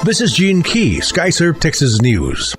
This is Gene Key, Skyserve, Texas News.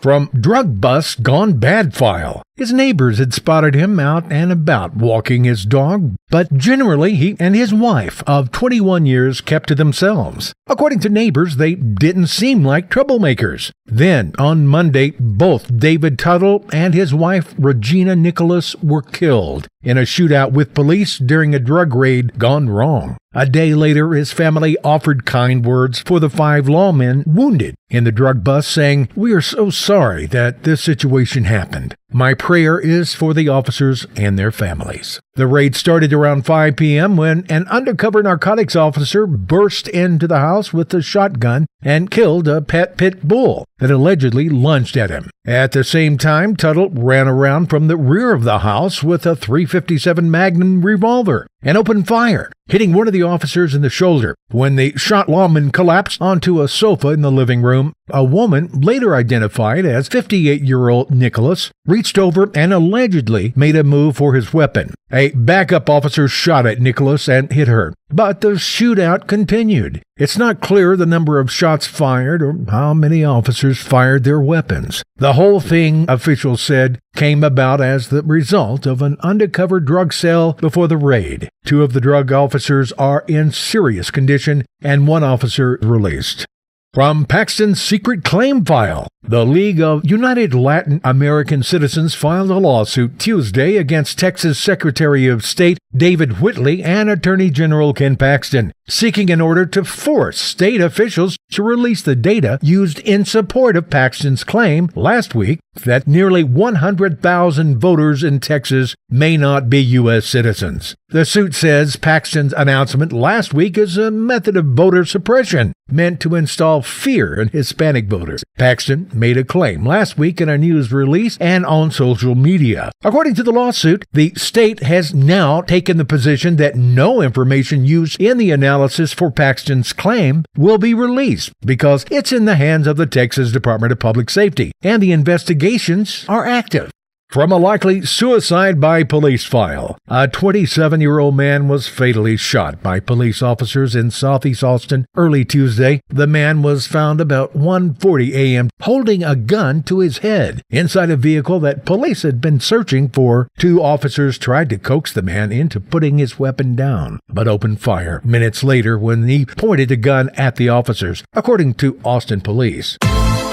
From drug bust gone bad file. His neighbors had spotted him out and about walking his dog, but generally he and his wife of 21 years kept to themselves. According to neighbors, they didn't seem like troublemakers. Then, on Monday, both David Tuttle and his wife Rhogena Nicholas were killed in a shootout with police during a drug raid gone wrong. A day later, his family offered kind words for the 5 lawmen wounded in the drug bust, saying, "We are so sorry that this situation happened. My prayer is for the officers and their families." The raid started around 5 p.m. when an undercover narcotics officer burst into the house with a shotgun and killed a pet pit bull that allegedly lunged at him. At the same time, Tuttle ran around from the rear of the house with a .357 Magnum revolver and opened fire, hitting one of the officers in the shoulder. When the shot lawman collapsed onto a sofa in the living room, a woman, later identified as 58-year-old Nicholas, reached over and allegedly made a move for his weapon. A backup officer shot at Nicholas and hit her, but the shootout continued. It's not clear the number of shots fired or how many officers fired their weapons. The whole thing, officials said, came about as the result of an undercover drug sale before the raid. 2 of the drug officers are in serious condition and 1 officer released. From Paxton's secret claim file, the League of United Latin American Citizens filed a lawsuit Tuesday against Texas Secretary of State David Whitley and Attorney General Ken Paxton, seeking an order to force state officials to release the data used in support of Paxton's claim last week that nearly 100,000 voters in Texas may not be U.S. citizens. The suit says Paxton's announcement last week is a method of voter suppression meant to install fear in Hispanic voters. Paxton made a claim last week in a news release and on social media. According to the lawsuit, the state has now taken the position that no information used in the analysis for Paxton's claim will be released because it's in the hands of the Texas Department of Public Safety, and the investigations are active. From a likely suicide by police file, a 27-year-old man was fatally shot by police officers in southeast Austin early Tuesday. The man was found about 1:40 a.m. holding a gun to his head inside a vehicle that police had been searching for. 2 officers tried to coax the man into putting his weapon down, but opened fire minutes later when he pointed a gun at the officers, according to Austin police.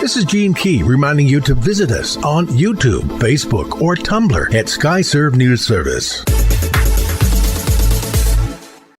This is Gene Key reminding you to visit us on YouTube, Facebook, or Tumblr at Skyserve News Service.